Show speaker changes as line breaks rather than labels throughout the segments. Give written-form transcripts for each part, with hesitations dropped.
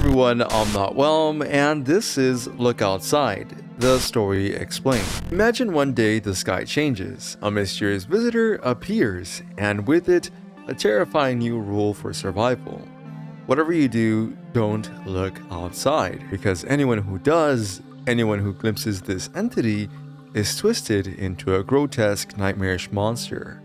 everyone, I'm Not Whelm, and this is Look Outside, the story explained. Imagine one day the sky changes, a mysterious visitor appears, and with it, a terrifying new rule for survival. Whatever you do, don't look outside, because anyone who does, anyone who glimpses this entity, is twisted into a grotesque, nightmarish monster.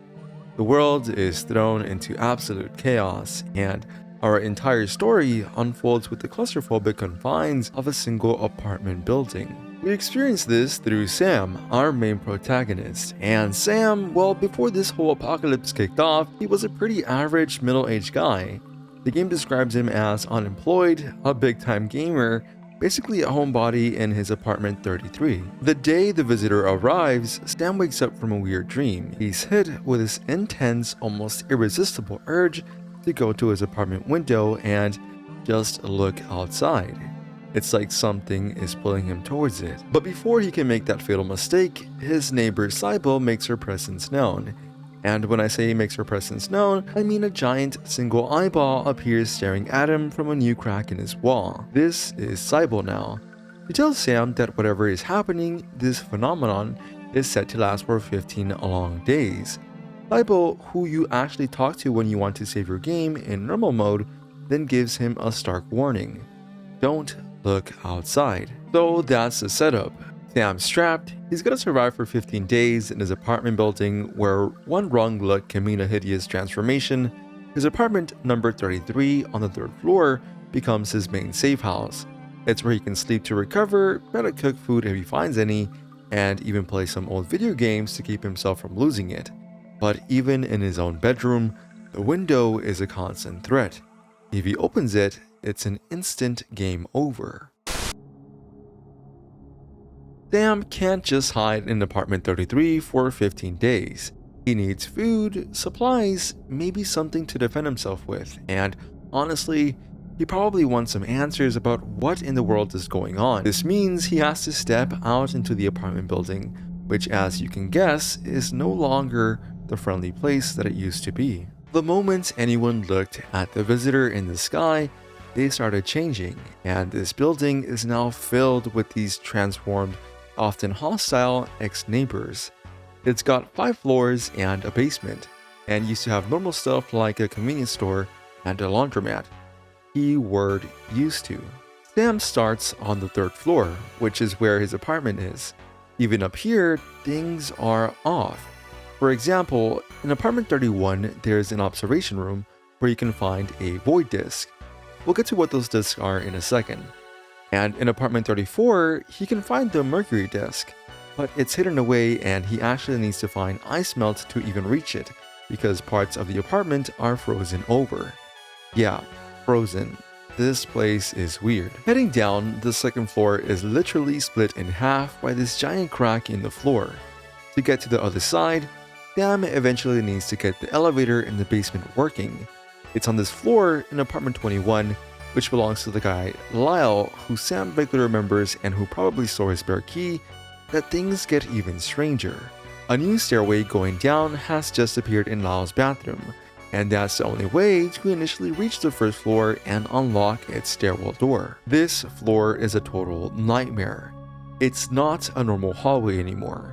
The world is thrown into absolute chaos, and our entire story unfolds with the claustrophobic confines of a single apartment building. We experience this through Sam, our main protagonist. And Sam, well, before this whole apocalypse kicked off, he was a pretty average middle-aged guy. The game describes him as unemployed, a big-time gamer, basically a homebody in his apartment 33. The day the visitor arrives, Sam wakes up from a weird dream. He's hit with this intense, almost irresistible urge to go to his apartment window and just look outside. It's like something is pulling him towards it. But before he can make that fatal mistake, his neighbor Sybil makes her presence known. And when I say makes her presence known, I mean a giant single eyeball appears staring at him from a new crack in his wall. This is Sybil now. She tells Sam that whatever is happening, this phenomenon is set to last for 15 long days. Sybil, who you actually talk to when you want to save your game in normal mode, then gives him a stark warning. Don't look outside. So that's the setup. Sam's trapped. He's gonna survive for 15 days in his apartment building where one wrong look can mean a hideous transformation. His apartment number 33 on the 3rd floor becomes his main safe house. It's where he can sleep to recover, better cook food if he finds any, and even play some old video games to keep himself from losing it. But even in his own bedroom, the window is a constant threat. If he opens it, it's an instant game over. Sam can't just hide in apartment 33 for 15 days. He needs food, supplies, maybe something to defend himself with, and honestly, he probably wants some answers about what in the world is going on. This means he has to step out into the apartment building, which, as you can guess, is no longer the friendly place that it used to be. The moment anyone looked at the visitor in the sky, they started changing, and this building is now filled with these transformed, often hostile ex-neighbors. It's got 5 floors and a basement, and used to have normal stuff like a convenience store and a laundromat. Keyword used to. Sam starts on the 3rd floor, which is where his apartment is. Even up here, things are off. For example, in apartment 31, there's an observation room where you can find a void disk. We'll get to what those disks are in a second. And in apartment 34, he can find the mercury disk, but it's hidden away and he actually needs to find ice melt to even reach it, because parts of the apartment are frozen over. Yeah, frozen. This place is weird. Heading down, the 2nd floor is literally split in half by this giant crack in the floor. To get to the other side, Sam eventually needs to get the elevator in the basement working. It's on this floor in apartment 21, which belongs to the guy Lyle, who Sam vaguely remembers and who probably stole his spare key, that things get even stranger. A new stairway going down has just appeared in Lyle's bathroom, and that's the only way to initially reach the 1st floor and unlock its stairwell door. This floor is a total nightmare. It's not a normal hallway anymore.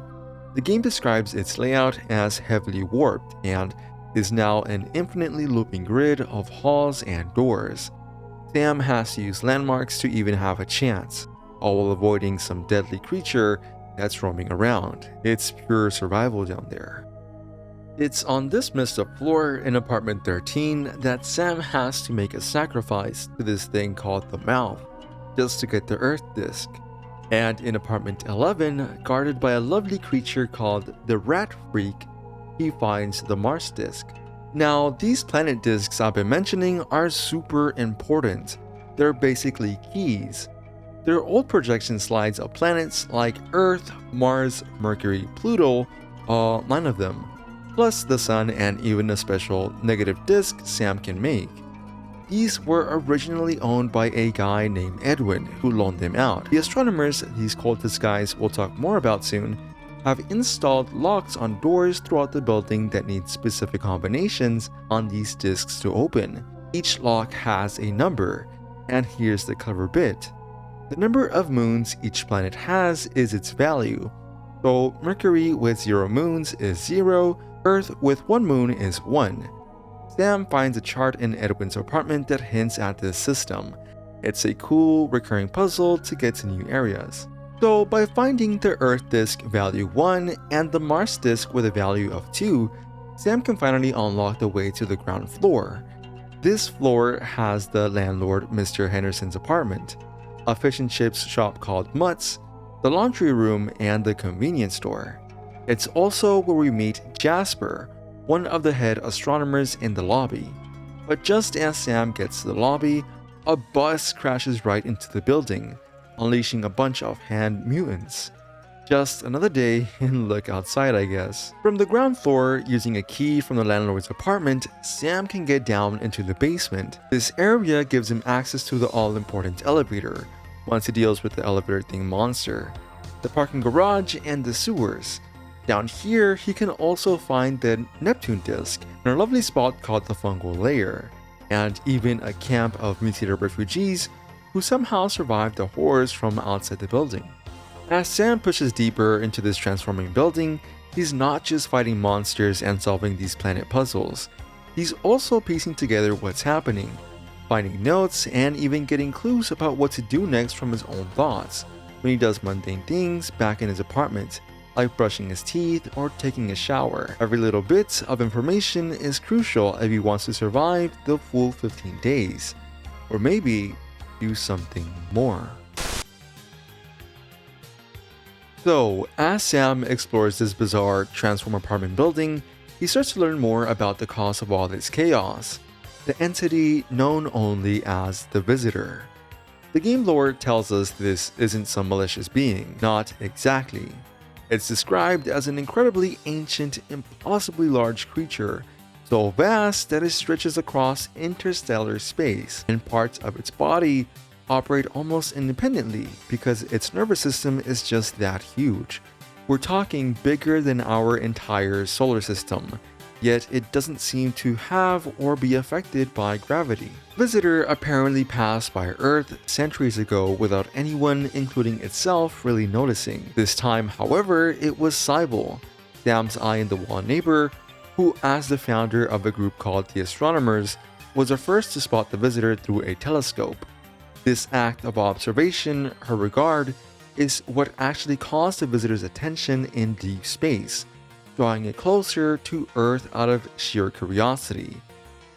The game describes its layout as heavily warped and is now an infinitely looping grid of halls and doors. Sam has to use landmarks to even have a chance, all while avoiding some deadly creature that's roaming around. It's pure survival down there. It's on this messed up floor in apartment 13 that Sam has to make a sacrifice to this thing called the Mouth, just to get the Earth disk. And in apartment 11, guarded by a lovely creature called the Rat Freak, he finds the Mars disk. Now, these planet disks I've been mentioning are super important. They're basically keys. They're old projection slides of planets like Earth, Mars, Mercury, Pluto, all 9 of them, plus the Sun and even a special negative disk Sam can make. These were originally owned by a guy named Edwin, who loaned them out. The Astronomers, these cultist guys we'll talk more about soon, have installed locks on doors throughout the building that need specific combinations on these disks to open. Each lock has a number, And here's the clever bit. The number of moons each planet has is its value. So Mercury with 0 moons is 0, Earth with 1 moon is 1. Sam finds a chart in Edwin's apartment that hints at this system. It's a cool, recurring puzzle to get to new areas. So by finding the Earth disk value 1 and the Mars disk with a value of 2, Sam can finally unlock the way to the ground floor. This floor has the landlord Mr. Henderson's apartment, a fish and chips shop called Mutt's, the laundry room, and the convenience store. It's also where we meet Jasper, one of the head astronomers in the lobby. But just as Sam gets to the lobby, a bus crashes right into the building, unleashing a bunch of hand mutants. Just another day in Look Outside, I guess. From the ground floor, using a key from the landlord's apartment, Sam can get down into the basement. This area gives him access to the all-important elevator, once he deals with the elevator thing monster, the parking garage, and the sewers. Down here, he can also find the Neptune disk in a lovely spot called the Fungal Layer, and even a camp of mutated refugees who somehow survived the horrors from outside the building. As Sam pushes deeper into this transforming building, he's not just fighting monsters and solving these planet puzzles. He's also piecing together what's happening, finding notes, and even getting clues about what to do next from his own thoughts when he does mundane things back in his apartment, like brushing his teeth or taking a shower. Every little bit of information is crucial if he wants to survive the full 15 days, or maybe do something more. So, as Sam explores this bizarre transform apartment building, he starts to learn more about the cause of all this chaos, the entity known only as the Visitor. The game lore tells us this isn't some malicious being, not exactly. It's described as an incredibly ancient, impossibly large creature, so vast that it stretches across interstellar space, and parts of its body operate almost independently because its nervous system is just that huge. We're talking bigger than our entire solar system, yet it doesn't seem to have or be affected by gravity. Visitor apparently passed by Earth centuries ago without anyone, including itself, really noticing. This time, however, it was Cybele, Sam's eye-in-the-wall neighbor, who, as the founder of a group called the Astronomers, was the first to spot the visitor through a telescope. This act of observation, her regard, is what actually caused the visitor's attention in deep space, drawing it closer to Earth out of sheer curiosity.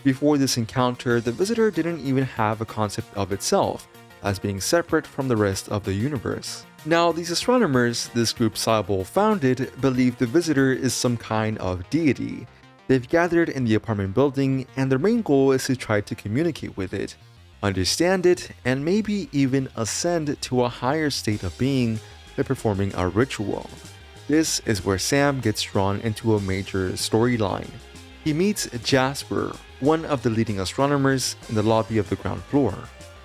Before this encounter, the visitor didn't even have a concept of itself as being separate from the rest of the universe. Now, these astronomers this group Cybele founded believe the visitor is some kind of deity. They've gathered in the apartment building, and their main goal is to try to communicate with it, understand it, and maybe even ascend to a higher state of being by performing a ritual. This is where Sam gets drawn into a major storyline. He meets Jasper, one of the leading astronomers, in the lobby of the ground floor.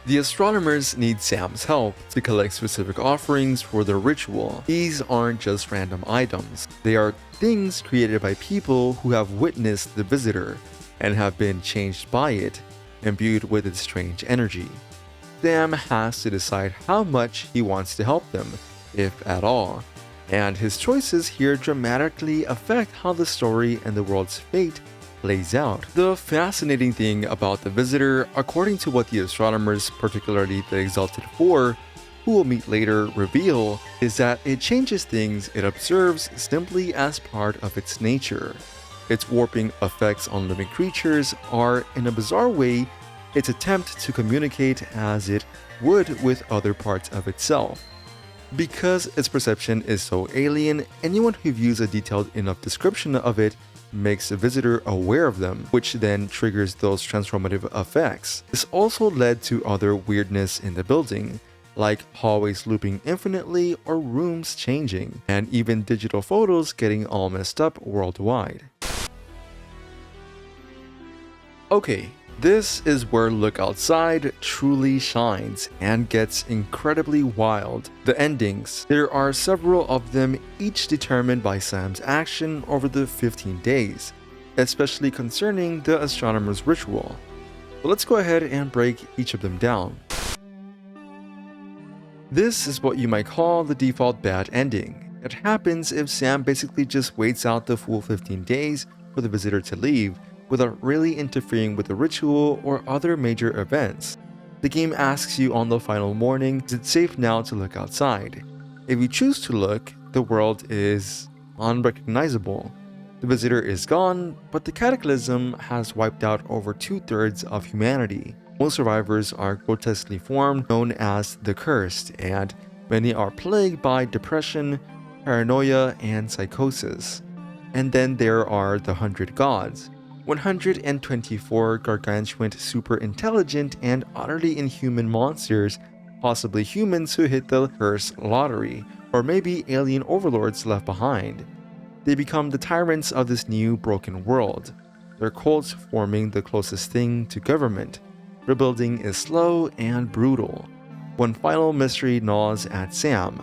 The astronomers need Sam's help to collect specific offerings for their ritual. These aren't just random items. They are things created by people who have witnessed the visitor and have been changed by it, imbued with its strange energy. Sam has to decide how much he wants to help them, if at all, and his choices here dramatically affect how the story and the world's fate plays out. The fascinating thing about the visitor, according to what the astronomers, particularly the Exalted Four, who we'll meet later, reveal, is that it changes things it observes simply as part of its nature. Its warping effects on living creatures are, in a bizarre way, its attempt to communicate as it would with other parts of itself. Because its perception is so alien, anyone who views a detailed enough description of it makes the visitor aware of them, which then triggers those transformative effects. This also led to other weirdness in the building, like hallways looping infinitely or rooms changing, and even digital photos getting all messed up worldwide. Okay, this is where Look Outside truly shines and gets incredibly wild. The endings. There are several of them, each determined by Sam's action over the 15 days, especially concerning the astronomer's ritual. But let's go ahead and break each of them down. This is what you might call the default bad ending. It happens if Sam basically just waits out the full 15 days for the visitor to leave without really interfering with the ritual or other major events. The game asks you on the final morning, is it safe now to look outside? If you choose to look, the world is unrecognizable. The visitor is gone, but the cataclysm has wiped out over 2/3 of humanity. Most survivors are grotesquely formed, known as the Cursed, and many are plagued by depression, paranoia, and psychosis. And then there are the 100 Gods, 124 gargantuan, super intelligent, and utterly inhuman monsters, possibly humans who hit the curse lottery, or maybe alien overlords left behind. They become the tyrants of this new broken world, their cults forming the closest thing to government. Rebuilding is slow and brutal. One final mystery gnaws at Sam.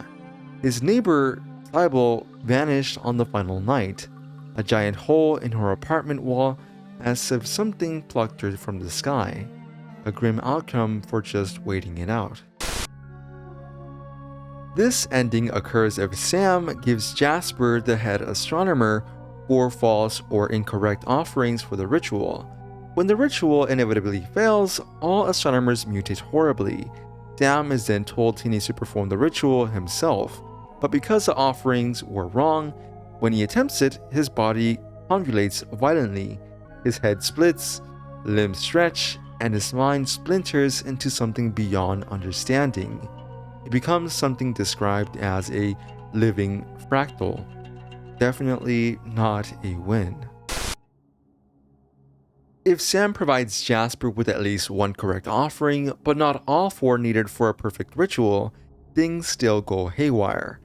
His neighbor, Sybil, vanished on the final night, a giant hole in her apartment wall as if something plucked her from the sky. A grim outcome for just waiting it out. This ending occurs if Sam gives Jasper, the head astronomer, 4 false or incorrect offerings for the ritual. When the ritual inevitably fails, all astronomers mutate horribly. Sam is then told he needs to perform the ritual himself, but because the offerings were wrong, when he attempts it, his body convulsates violently, his head splits, limbs stretch, and his mind splinters into something beyond understanding. It becomes something described as a living fractal. Definitely not a win. If Sam provides Jasper with at least 1 correct offering, but not all 4 needed for a perfect ritual, things still go haywire.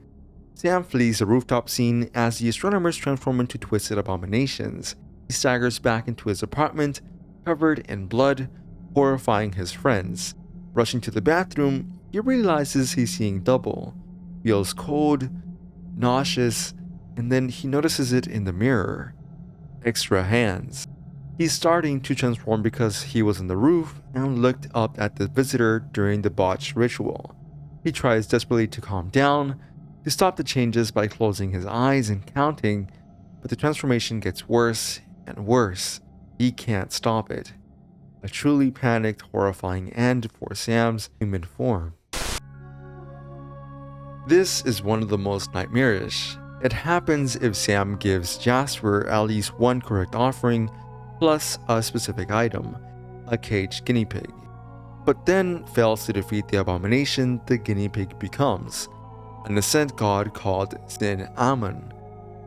Sam flees the rooftop scene as the astronomers transform into twisted abominations. He staggers back into his apartment, covered in blood, horrifying his friends. Rushing to the bathroom, he realizes he's seeing double, feels cold, nauseous, and then he notices it in the mirror. Extra hands. He's starting to transform because he was on the roof and looked up at the visitor during the botched ritual. He tries desperately to calm down, to stop the changes by closing his eyes and counting, but the transformation gets worse and worse. He can't stop it. A truly panicked, horrifying end for Sam's human form. This is one of the most nightmarish. It happens if Sam gives Jasper at least 1 correct offering plus a specific item, a caged guinea pig, but then fails to defeat the abomination the guinea pig becomes, an ascent god called Sin Amun.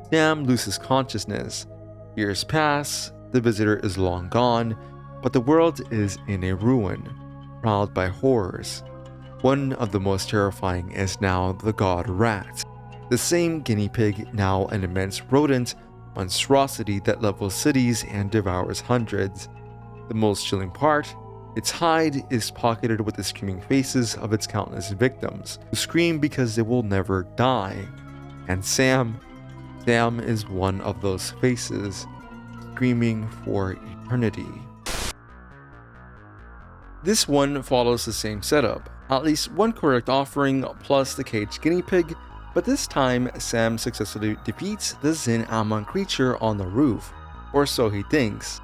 Sam loses consciousness. Years pass, the visitor is long gone, but the world is in a ruin, prowled by horrors. One of the most terrifying is now the god rat, the same guinea pig, now an immense rodent monstrosity that levels cities and devours hundreds. The most chilling part, its hide is pocketed with the screaming faces of its countless victims, who scream because they will never die. And Sam is one of those faces, screaming for eternity. This one follows the same setup, at least 1 correct offering plus the caged guinea pig, but this time Sam successfully defeats the Sin Amun creature on the roof, or so he thinks.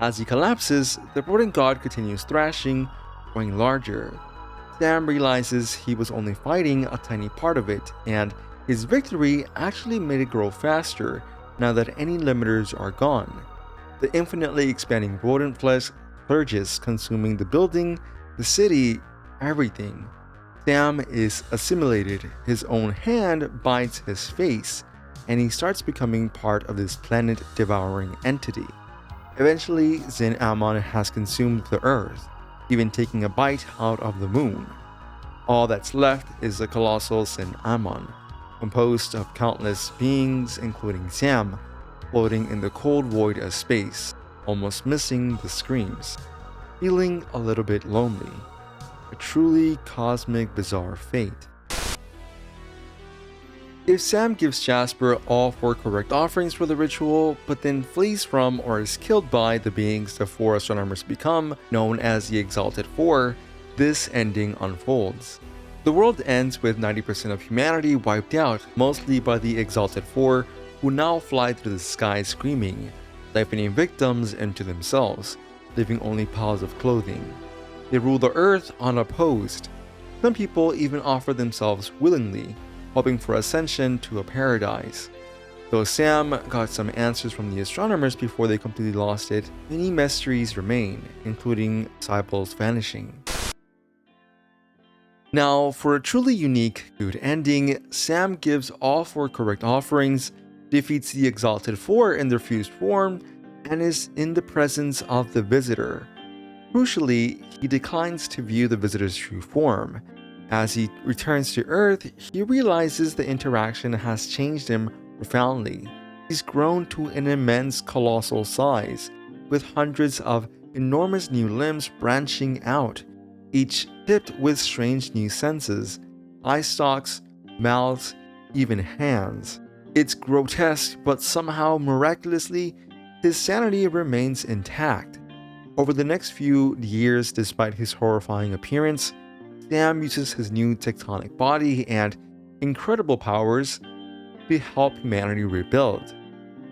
As he collapses, the rodent god continues thrashing, growing larger. Sam realizes he was only fighting a tiny part of it, and his victory actually made it grow faster now that any limiters are gone. The infinitely expanding rodent flesh surges, consuming the building, the city, everything. Sam is assimilated, his own hand bites his face, and he starts becoming part of this planet-devouring entity. Eventually, Sin Amun has consumed the Earth, even taking a bite out of the moon. All that's left is the colossal Sin Amun, composed of countless beings, including Sam, floating in the cold void of space, almost missing the screams, feeling a little bit lonely. A truly cosmic, bizarre fate. If Sam gives Jasper all 4 correct offerings for the ritual, but then flees from or is killed by the beings the 4 astronomers become, known as the Exalted 4, this ending unfolds. The world ends with 90% of humanity wiped out, mostly by the Exalted Four, who now fly through the sky screaming, siphoning victims into themselves, leaving only piles of clothing. They rule the earth unopposed. Some people even offer themselves willingly, hoping for ascension to a paradise. Though Sam got some answers from the Astronomers before they completely lost it, many mysteries remain, including Cybele's vanishing. Now, for a truly unique, good ending, Sam gives all 4 correct offerings, defeats the Exalted Four in their fused form, and is in the presence of the Visitor. Crucially, he declines to view the Visitor's true form. As he returns to Earth, he realizes the interaction has changed him profoundly. He's grown to an immense colossal size, with hundreds of enormous new limbs branching out, each tipped with strange new senses, eye stalks, mouths, even hands. It's grotesque, but somehow miraculously, his sanity remains intact. Over the next few years, despite his horrifying appearance, Sam uses his new tectonic body and incredible powers to help humanity rebuild.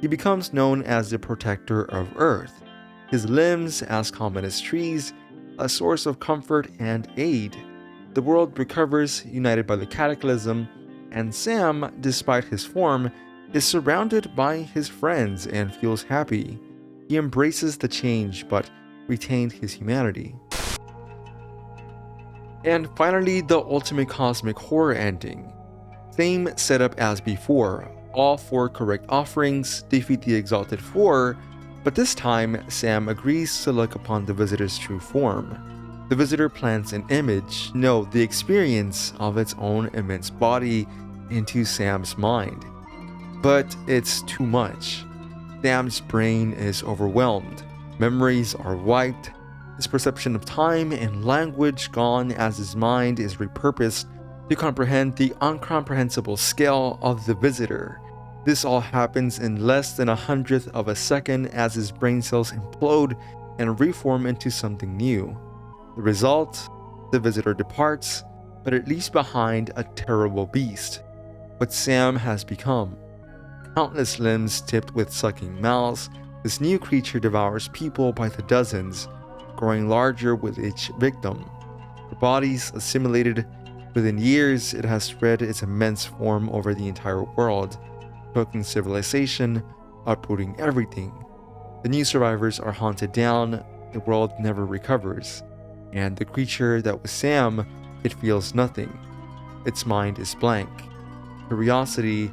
He becomes known as the Protector of Earth, his limbs as common as trees, a source of comfort and aid. The world recovers, united by the cataclysm, and Sam, despite his form, is surrounded by his friends and feels happy. He embraces the change but retained his humanity. And finally, the ultimate cosmic horror ending. Same setup as before, all 4 correct offerings defeat the Exalted Four, but this time Sam agrees to look upon the Visitor's true form. The Visitor plants an image, no, the experience of its own immense body into Sam's mind. But it's too much. Sam's brain is overwhelmed, memories are wiped, his perception of time and language gone as his mind is repurposed to comprehend the incomprehensible scale of the Visitor. This all happens in less than 100th of a second as his brain cells implode and reform into something new. The result? The Visitor departs, but it leaves behind a terrible beast. What Sam has become. Countless limbs tipped with sucking mouths, this new creature devours people by the dozens, growing larger with each victim. Her body's assimilated. Within years, it has spread its immense form over the entire world, cooking civilization, uprooting everything. The new survivors are hunted down, the world never recovers, and the creature that was Sam, it feels nothing. Its mind is blank. Curiosity,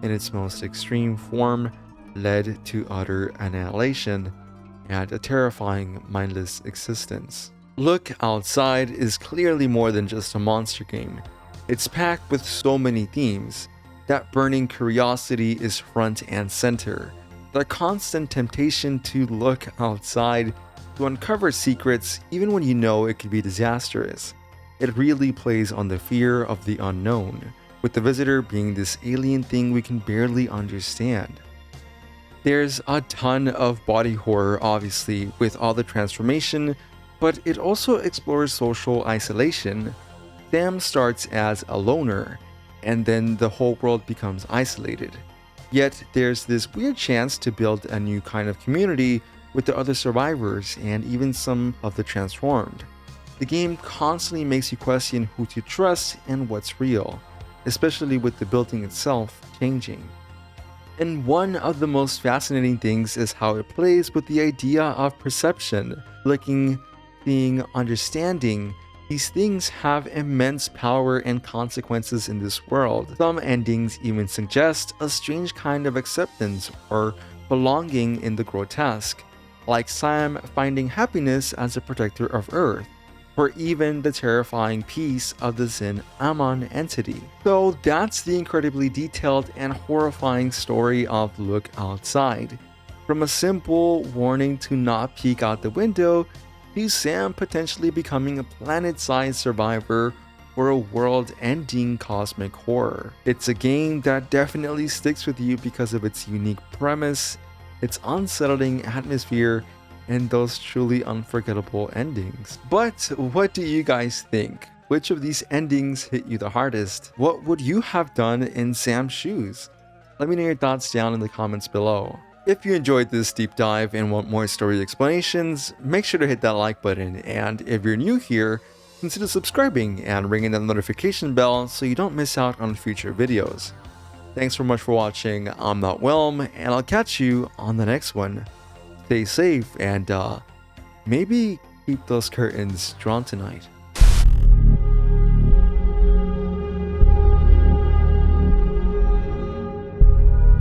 in its most extreme form, led to utter annihilation and a terrifying, mindless existence. Look Outside is clearly more than just a monster game. It's packed with so many themes. That burning curiosity is front and center. The constant temptation to look outside, to uncover secrets even when you know it could be disastrous. It really plays on the fear of the unknown, with the Visitor being this alien thing we can barely understand. There's a ton of body horror, obviously, with all the transformation, but it also explores social isolation. Sam starts as a loner, and then the whole world becomes isolated. Yet there's this weird chance to build a new kind of community with the other survivors and even some of the transformed. The game constantly makes you question who to trust and what's real, especially with the building itself changing. And one of the most fascinating things is how it plays with the idea of perception. Looking, seeing, understanding, these things have immense power and consequences in this world. Some endings even suggest a strange kind of acceptance or belonging in the grotesque, like Sam finding happiness as a protector of Earth, or even the terrifying piece of the Zin Amon entity. So that's the incredibly detailed and horrifying story of Look Outside. From a simple warning to not peek out the window, to Sam potentially becoming a planet-sized survivor for a world-ending cosmic horror. It's a game that definitely sticks with you because of its unique premise, its unsettling atmosphere, and those truly unforgettable endings. But what do you guys think? Which of these endings hit you the hardest? What would you have done in Sam's shoes? Let me know your thoughts down in the comments below. If you enjoyed this deep dive and want more story explanations, make sure to hit that like button, and if you're new here, consider subscribing and ringing that notification bell so you don't miss out on future videos. Thanks so much for watching. I'm Not Whelm, and I'll catch you on the next one. Stay safe and maybe keep those curtains drawn tonight.